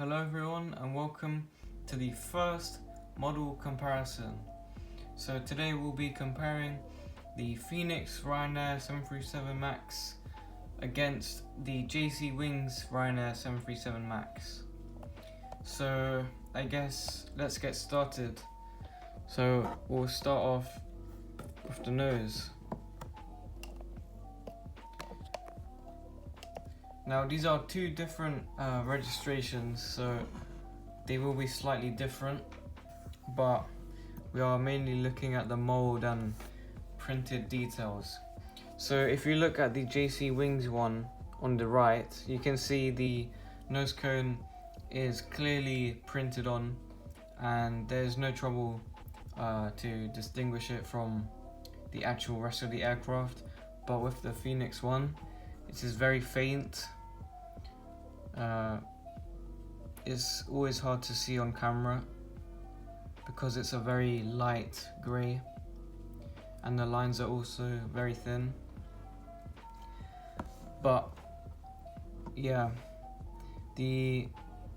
Hello everyone and welcome to the first model comparison. So today we'll be comparing the Phoenix Ryanair 737 MAX against the JC Wings Ryanair 737 MAX. So I guess let's get started. So we'll start off with the nose. Now these are two different registrations, so they will be slightly different, but we are mainly looking at the mold and printed details. So if you look at the JC Wings one on the right, you can see the nose cone is clearly printed on and there's no trouble to distinguish it from the actual rest of the aircraft. But with the Phoenix one, it is very faint. It's always hard to see on camera because it's a very light grey and the lines are also very thin. But yeah, the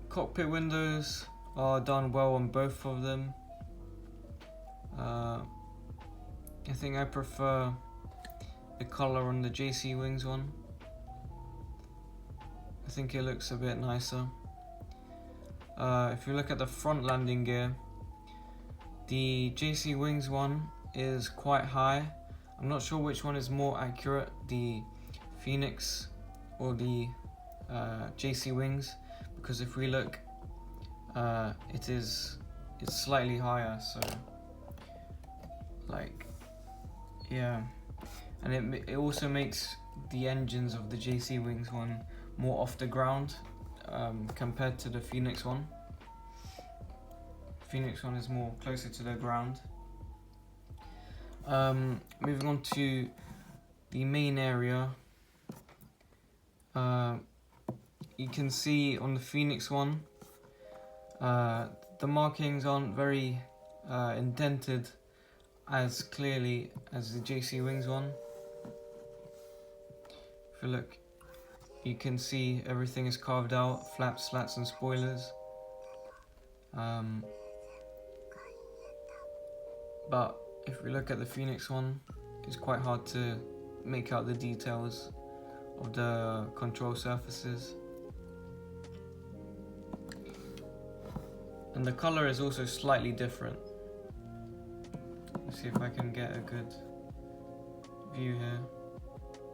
cockpit windows are done well on both of them. I think I prefer the colour on the JC Wings one. I think it looks a bit nicer. If you look at the front landing gear, the JC Wings one is quite high. I'm not sure which one is more accurate, the Phoenix or the JC Wings, because if we look, it's slightly higher. So, yeah, and it also makes the engines of the JC Wings one more off the ground compared to the Phoenix one. Phoenix one is more closer to the ground. Moving on to the main area, you can see on the Phoenix one, the markings aren't very indented as clearly as the JC Wings one. If you look, you can see everything is carved out, flaps, slats and spoilers. But if we look at the Phoenix one, it's quite hard to make out the details of the control surfaces. And the colour is also slightly different. Let's see if I can get a good view here.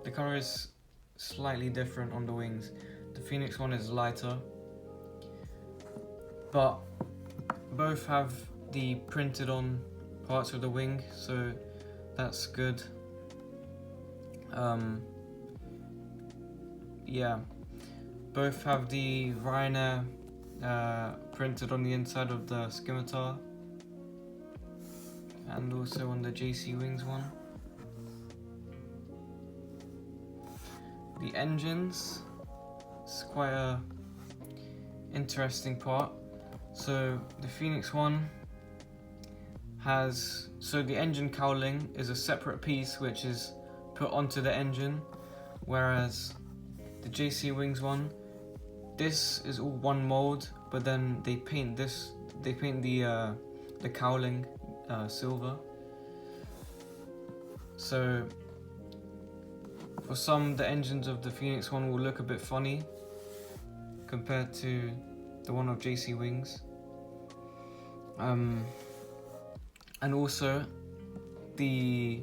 The colour is slightly different on the wings. The Phoenix one is lighter, but both have the printed on parts of the wing, so that's good. Yeah, both have the Ryanair printed on the inside of the scimitar and also on the JC Wings one. The engines, it's quite a interesting part. So the Phoenix one has, the engine cowling is a separate piece which is put onto the engine, whereas the JC Wings one, this is all one mold, but then they paint the cowling silver. So for some, the engines of the Phoenix one will look a bit funny compared to the one of JC Wings. And also, the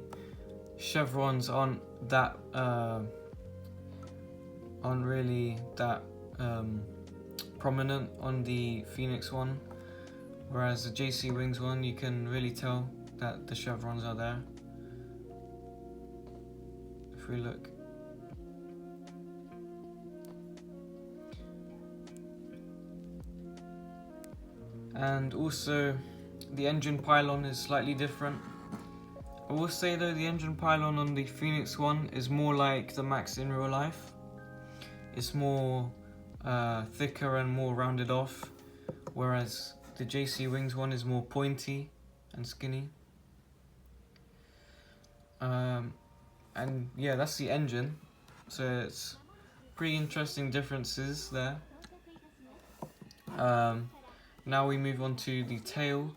chevrons aren't really that prominent on the Phoenix one, whereas the JC Wings one, you can really tell that the chevrons are there. If we look. And also, the engine pylon is slightly different. I will say though, the engine pylon on the Phoenix one is more like the MAX in real life. It's more thicker and more rounded off, whereas the JC Wings one is more pointy and skinny. And yeah, that's the engine. So it's pretty interesting differences there. Now we move on to the tail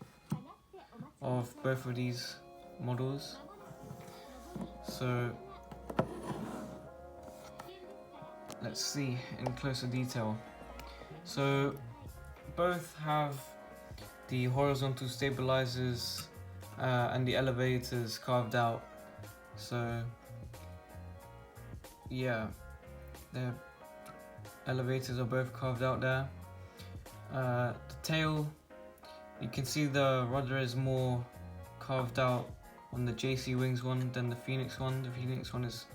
of both of these models. So let's see in closer detail. So both have the horizontal stabilizers and the elevators carved out. So yeah, the elevators are both carved out there. The tail, you can see the rudder is more carved out on the JC Wings one than the Phoenix one. The Phoenix one is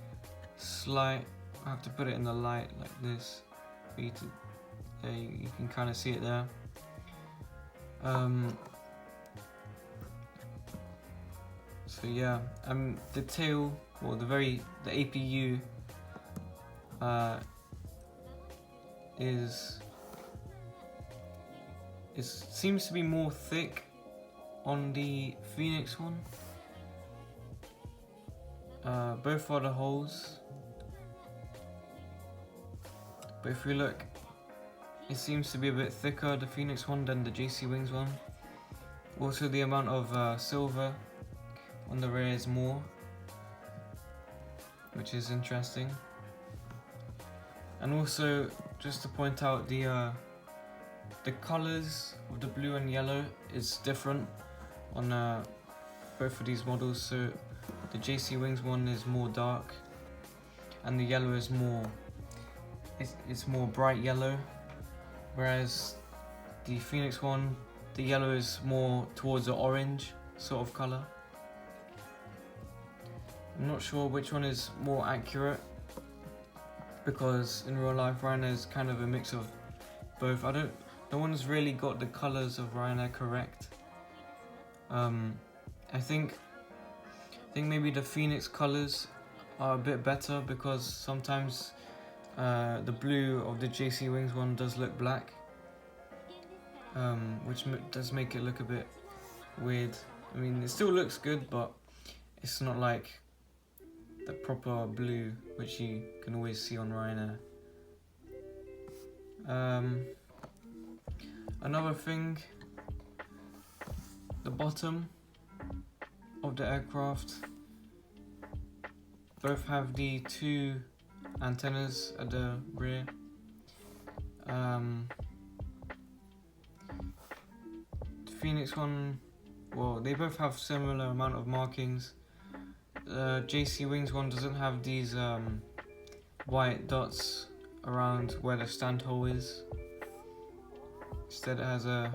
slight. I have to put it in the light like this for you to, you can kind of see it there. So yeah, the tail, or the APU seems to be more thick on the Phoenix one. Both are the holes, but if we look, it seems to be a bit thicker, the Phoenix one, than the JC Wings one. Also, the amount of silver on the rear is more, which is interesting. And also, just to point out, the colors of the blue and yellow is different on both of these models. So the JC Wings one is more dark, and the yellow is it's more bright yellow, whereas the Phoenix one, the yellow is more towards the orange sort of color. I'm not sure which one is more accurate, because in real life Ryanair is kind of a mix of both. No one's really got the colors of Ryanair correct. I think maybe the Phoenix colors are a bit better, because sometimes the blue of the JC Wings one does look black, which does make it look a bit weird. I mean, it still looks good, but it's not like the proper blue which you can always see on Ryanair. Another thing, the bottom of the aircraft both have the two antennas at the rear. The Phoenix one, well, they both have similar amount of markings. JC Wings one doesn't have these white dots around where the stand hole is. Instead, it has a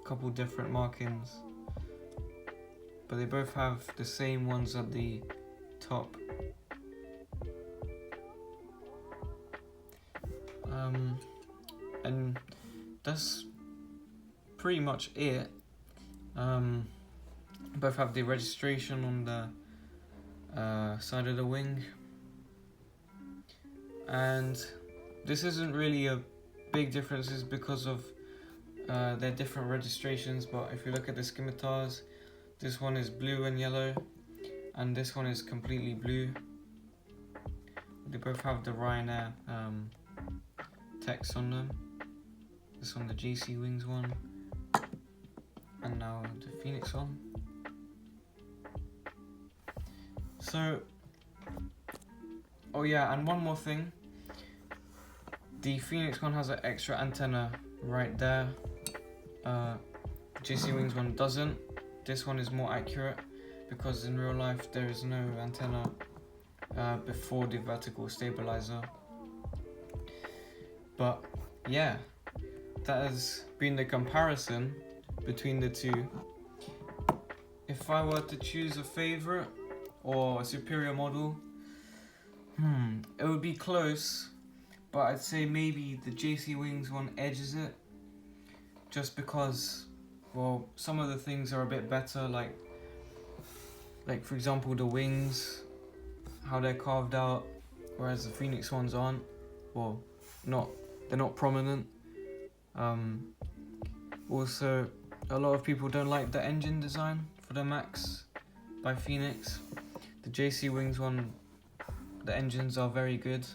couple different markings, but they both have the same ones at the top. And that's pretty much it. Both have the registration on the side of the wing, and this isn't really a big differences because of their different registrations. But if you look at the scimitars, this one is blue and yellow, and this one is completely blue. They both have the Ryanair text on them. This one, the JC Wings one, and now the Phoenix one. So, oh yeah, and one more thing. The Phoenix one has an extra antenna right there. JC Wings one doesn't. This one is more accurate, because in real life there is no antenna before the vertical stabilizer. But yeah, that has been the comparison between the two. If I were to choose a favorite or a superior model, it would be close, but I'd say maybe the JC Wings one edges it, just because, well, some of the things are a bit better, like for example the wings, how they're carved out, whereas the Phoenix ones aren't. Well, they're not prominent. Also, a lot of people don't like the engine design for the Max by Phoenix. The JC Wings one, the engines are very good.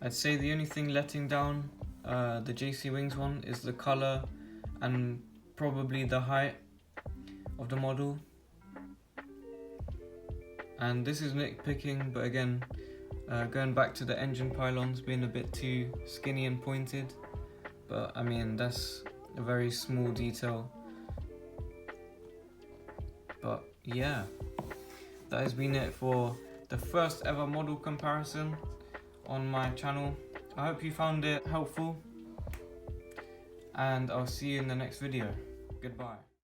I'd say the only thing letting down the JC Wings one is the color and probably the height of the model. And this is nitpicking, but again, going back to the engine pylons being a bit too skinny and pointed, but I mean that's a very small detail. But yeah, that has been it for the first ever model comparison on my channel. I hope you found it helpful, and I'll see you in the next video. Goodbye.